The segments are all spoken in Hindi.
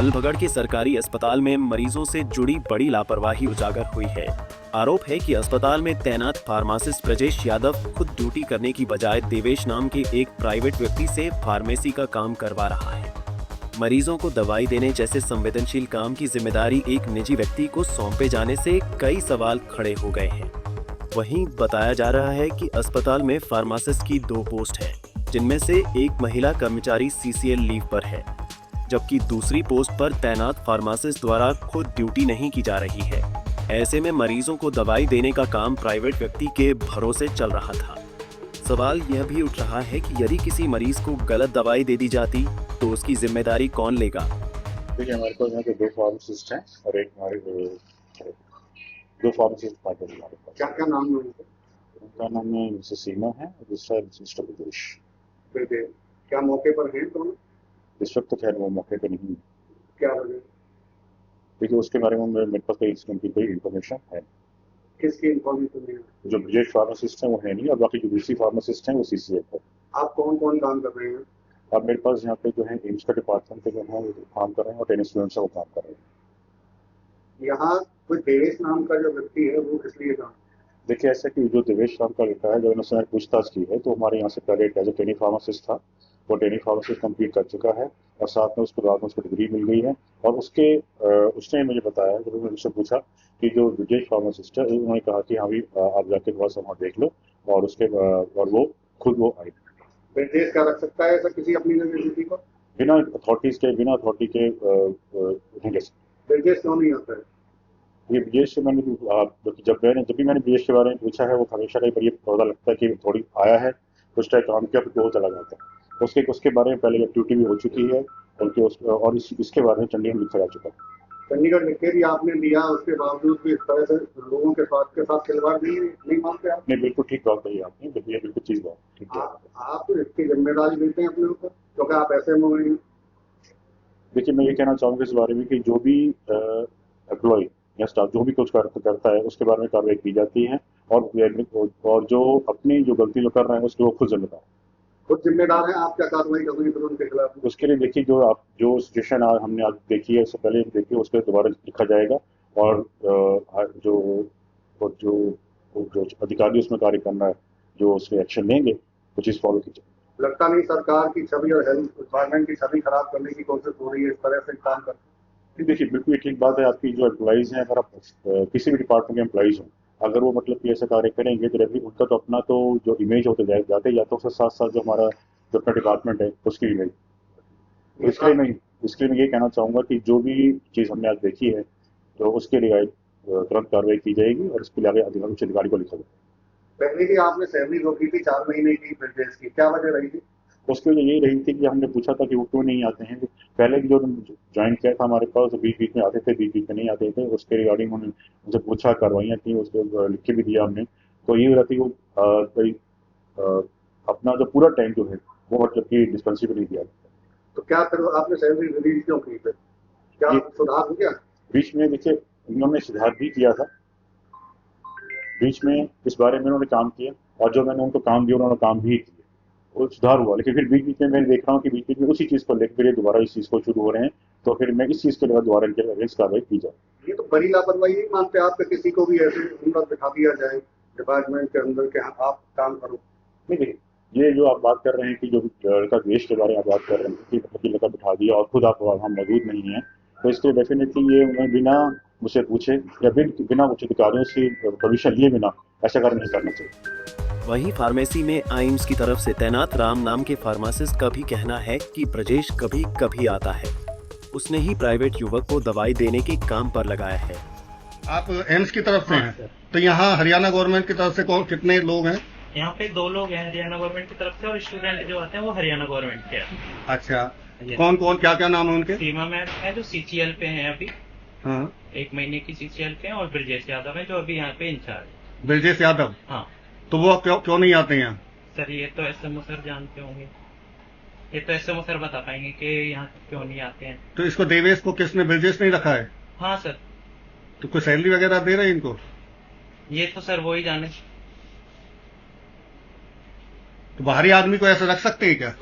बल्लभगढ़ के सरकारी अस्पताल में मरीजों से जुड़ी बड़ी लापरवाही उजागर हुई है। आरोप है कि अस्पताल में तैनात फार्मासिस्ट ब्रजेश यादव खुद ड्यूटी करने की बजाय देवेश नाम के एक प्राइवेट व्यक्ति से फार्मेसी का काम करवा रहा है। मरीजों को दवाई देने जैसे संवेदनशील काम की जिम्मेदारी एक निजी व्यक्ति को सौंपे जाने से कई सवाल खड़े हो गए हैं। वहीं बताया जा रहा है कि अस्पताल में फार्मासिस्ट की 2 पोस्ट है, जिनमें से एक महिला कर्मचारी CCL लीव पर है, जबकि दूसरी पोस्ट पर तैनात फार्मासिस्ट द्वारा खुद ड्यूटी नहीं की जा रही है। ऐसे में मरीजों को दवाई देने का काम प्राइवेट व्यक्ति के भरोसे चल रहा था। सवाल यह भी उठ रहा है कि यदि किसी मरीज को गलत दवाई दे दी जाती तो उसकी जिम्मेदारी कौन लेगा। देखिए, हमारे पास यहाँ पे 2 फार्मासिस्ट हैं और एक हमारे 2 फार्मासिस्ट हमारे पास। क्या क्या नाम है उनका? उनका नाम है मिसेस सीमा है और दूसरा मिस्टर ब्रजेश। क्या मौके पर हैं दोनों? इस वक्त तो खैर वो मौके पे नहीं है। क्या वजह? देखिए, उसके बारे में मेरे पास कोई इन्फॉर्मेशन है। किसकी इन्फॉर्मेशन है? जो ब्रजेश फार्मासिस्ट हैं वो है नहीं और बाकी जो दूसरी फार्मासिस्ट हैं वो CCL पर। आप कौन कौन काम कर रहे हैं? अब मेरे पास यहाँ पे जो है एम्स का डिपार्टमेंट पे जो है वो काम कर रहे हैं और टेनिस स्टूडेंट्स वो काम कर रहे हैं। यहाँ कोई देवेश नाम का जो व्यक्ति है वो इसलिए काम? देखिए, ऐसा कि जो देवेश नाम का लड़का है, जब उसने पूछताछ की है तो हमारे यहाँ से पहले एज ए टेनी फार्मासिस्ट था, वो टेनी फार्मासिस्ट कंप्लीट कर चुका है और साथ में उसके बाद में उसको डिग्री मिल गई है। और उसने मुझे बताया, जब मैंने उससे पूछा कि जो ब्रजेश फार्मासिस्ट है, उन्होंने कहा कि हाँ भी आप जाके थोड़ा सा वहाँ देख लो और वो खुद वो आई। ब्रजेश क्या रख सकता है ऐसा किसी अपनी यूनिवर्सिटी को? बिना अथॉरिटी के रहेंगे। ब्रजेश क्यों नहीं आता है? ये ब्रजेश से मैंने जब भी मैंने ब्रजेश के बारे में पूछा है, वो हमेशा कई बार ये पता लगता है कि थोड़ी आया है, कुछ टाइम काम किया, फिर वो चला जाता है। उसके बारे में पहले ड्यूटी भी हो चुकी है और इसके बारे में चंडीगढ़ लिखा जा चुका है। चंडीगढ़ लिख के भी आपने लिया, उसके बावजूद भी इस तरह से लोगों के स्वास्थ्य के साथ खिलवाड़ नहीं मानते आप? नहीं, बिल्कुल ठीक बात कही आपने, बिल्कुल चीज बात ठीक है। आप इसकी जिम्मेदारी लेते हैं अपने ऊपर क्योंकि आप ऐसे में हैं? देखिए, मैं ये कहना चाहूँगा इस बारे में कि जो भी एम्प्लॉय या स्टाफ जो भी कुछ करता है उसके बारे में कार्रवाई की जाती है और जो अपनी जो गलती जो कर रहे हैं उसके वो खुद जिम्मेदार है। आप क्या कार्रवाई करेंगे फिर उनके खिलाफ? उसके लिए देखिए, जो सिचुएशन हमने आज देखी है, इससे पहले देखी है, उस पर दोबारा लिखा जाएगा और जो अधिकारी उसमें कार्य करना है, जो उसमें एक्शन लेंगे वो चीज़ फॉलो की जाए। लगता नहीं सरकार की छवि और हेल्थ डिपार्टमेंट की छवि खराब करने की कोशिश हो रही है इस तरह से काम करते? देखिए, बिल्कुल ठीक बात है आपकी। जो एम्प्लॉइज हैं, अगर आप किसी भी डिपार्टमेंट के एम्प्लॉइज हों, अगर वो मतलब कि ऐसा कार्य करेंगे तो उनका तो अपना तो जो इमेज होते जाते या तो उसके साथ साथ जो हमारा जो अपना डिपार्टमेंट है उसकी इमेज। इसलिए मैं ये कहना चाहूँगा कि जो भी चीज़ हमने आज देखी है तो उसके लिए तुरंत कार्रवाई की जाएगी और इसके लिए आगे उच्च अधिकारी को लिखा जाएगा। पहले की आपने सैलरी रोकी थी 4 महीने की ब्रजेश की, क्या वजह रही थी? उसकी वजह यही रही थी कि हमने पूछा था कि वो क्यों नहीं आते हैं। पहले जो ज्वाइन किया था हमारे पास, बीच में आते थे, बीच में नहीं आते थे। उसके रिगार्डिंग उन्होंने उनसे पूछा, कार्रवाइयाँ की, उसको लिख के भी दिया हमने। तो ये रहती वो अपना जो पूरा टाइम जो है वो मतलब कि डिस्पेंसिबल नहीं दिया। तो क्या फिर आपने सैलरी रिलीज क्यों की? फिर क्या सुधार हो गया? बीच में देखिए, उन्होंने सुधार भी किया था, बीच में इस बारे में उन्होंने काम किया और जो मैंने उनको काम दिया उन्होंने काम भी किया, वो सुधार हुआ। लेकिन फिर बीच में मैं देख रहा हूँ कि बीच में उसी चीज़ को लेकर दोबारा इस चीज़ को शुरू हो रहे हैं, तो फिर मैं इस चीज़ के लिए दोबारा इनके अगेंस्ट कार्रवाई की जाए। ये तो बड़ी लापरवाही नहीं मानते आप कि किसी को भी ऐसे उम्र बिठा दिया जाए डिपार्टमेंट के अंदर के आप काम करो? नहीं, देखिए, ये जो आप बात कर रहे हैं कि जो लड़का देश के बारे में बात कर रहे हैं कि लड़का बिठा दिया और खुद आप हम मौजूद नहीं है, तो इसके डेफिनेटली ये उन्हें बिना मुझसे पूछे या बिना उच्च अधिकारियों से परमिशन लिए बिना ऐसा कार्य नहीं करना चाहिए। वहीं फार्मेसी में AIIMS की तरफ से तैनात राम नाम के फार्मासिस्ट का भी कहना है कि ब्रजेश कभी कभी आता है। उसने ही प्राइवेट युवक को दवाई देने के काम पर लगाया है। आप एम्स की तरफ से हैं, तो यहाँ हरियाणा गवर्नमेंट की तरफ से कितने लोग हैं? यहाँ पे 2 लोग हैं हरियाणा गवर्नमेंट की तरफ से और स्टूडेंट जो आते हैं वो हरियाणा गवर्नमेंट के हैं। अच्छा, कौन कौन क्या क्या नाम है उनके? सीमा मैम है जो CCL पे हैं अभी, हाँ, 1 महीने की CCL पे हैं, और ब्रजेश यादव है जो अभी यहाँ पे इंचार्ज। ब्रजेश यादव? हाँ। तो वो क्यों नहीं आते हैं? सर ये तो SMO सर जानते होंगे, ये तो SMO सर बता पाएंगे कि यहाँ क्यों नहीं आते हैं। तो इसको देवेश को किसने, ब्रजेश नहीं रखा है? हाँ सर। तो कोई सैलरी वगैरह दे रहे हैं इनको? ये तो सर वो ही जाने। तो बाहरी आदमी को ऐसा रख सकते हैं क्या?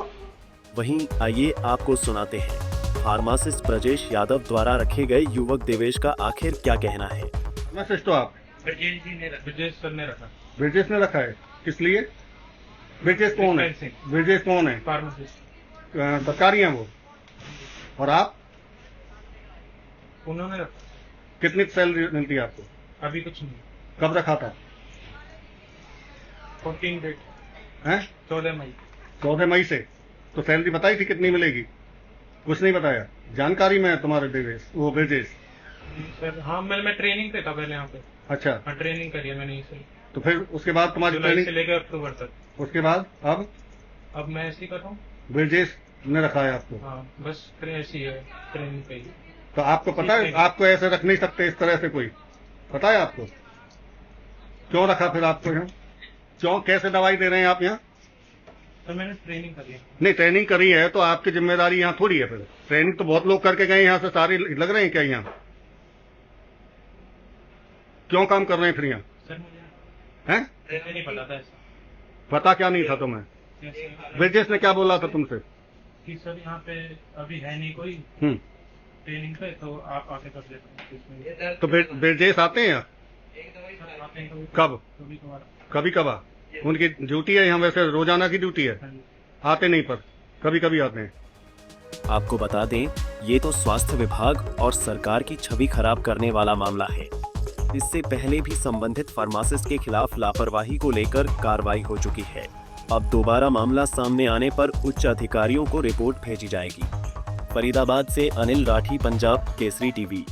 वहीं आइए आपको सुनाते हैं फार्मासिस्ट ब्रजेश यादव द्वारा रखे गए युवक देवेश का आखिर क्या कहना है। मैसेज तो आप ब्रजेश जी ने ब्रजेश सर ने रखा। ब्रिजेश ने रखा है, किस लिए? ब्रिजेश कौन है? Dispensing। ब्रिजेश कौन है? फार्मासिस्ट सरकारी हैं वो। और आप उन्होंने रखा। कितनी सैलरी मिलती है आपको? अभी कुछ नहीं। कब रखा था? 14 डेट हैं? 14 मई। 14 मई से। तो सैलरी बताई थी कितनी मिलेगी? कुछ नहीं बताया। जानकारी में है तुम्हारे देवेश, वो ब्रिजेश। सर हाँ, मैं ट्रेनिंग पे था पहले यहाँ पे। अच्छा, हाँ, ट्रेनिंग करी है मैंने इसे तो फिर उसके बाद तुम्हारी जुलाई से ट्रेनिंग, लेकर अक्टूबर तक। उसके बाद अब मैं ऐसे ही कर रहा हूँ। ब्रिजेश ने रखा है आपको। हाँ, बस ऐसी है ट्रेनिंग पे ही। तो आपको पता है आपको ऐसे रख नहीं सकते इस तरह से, कोई पता है आपको? क्यों रखा फिर आपको यहाँ? क्यों, कैसे दवाई दे रहे हैं आप यहाँ? तो मैंने ट्रेनिंग करी है। नहीं, ट्रेनिंग करी है तो आपकी जिम्मेदारी यहाँ थोड़ी है। फिर ट्रेनिंग तो बहुत लोग करके गए यहाँ से, सारे लग रहे हैं क्या यहाँ? क्यों काम कर रहे हैं फिर यहाँ? सर मुझे हैं? नहीं पता था ऐसा। पता क्या नहीं था तुम्हें? ब्रिजेश ने क्या बोला था तुमसे? कि सर यहाँ पे अभी है नहीं कोई ट्रेनिंग पे, तो आप आके कर लेते हैं। तो ब्रिजेश आते हैं यहाँ? आते हैं कब? कभी कभार। कभी कभार उनकी ड्यूटी है यहाँ, वैसे रोजाना की ड्यूटी है? आते नहीं, पर कभी कभी आते हैं। आपको बता दें, ये तो स्वास्थ्य विभाग और सरकार की छवि खराब करने वाला मामला है। इससे पहले भी संबंधित फार्मासिस्ट के खिलाफ लापरवाही को लेकर कार्रवाई हो चुकी है। अब दोबारा मामला सामने आने पर उच्च अधिकारियों को रिपोर्ट भेजी जाएगी। फरीदाबाद से अनिल राठी, पंजाब केसरी टीवी।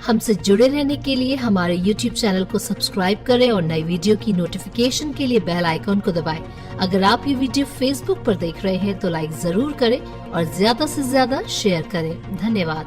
हमसे जुड़े रहने के लिए हमारे YouTube चैनल को सब्सक्राइब करें और नई वीडियो की नोटिफिकेशन के लिए बेल आइकॉन को दबाएं। अगर आप ये वीडियो Facebook पर देख रहे हैं तो लाइक जरूर करें और ज्यादा से ज्यादा शेयर करें। धन्यवाद।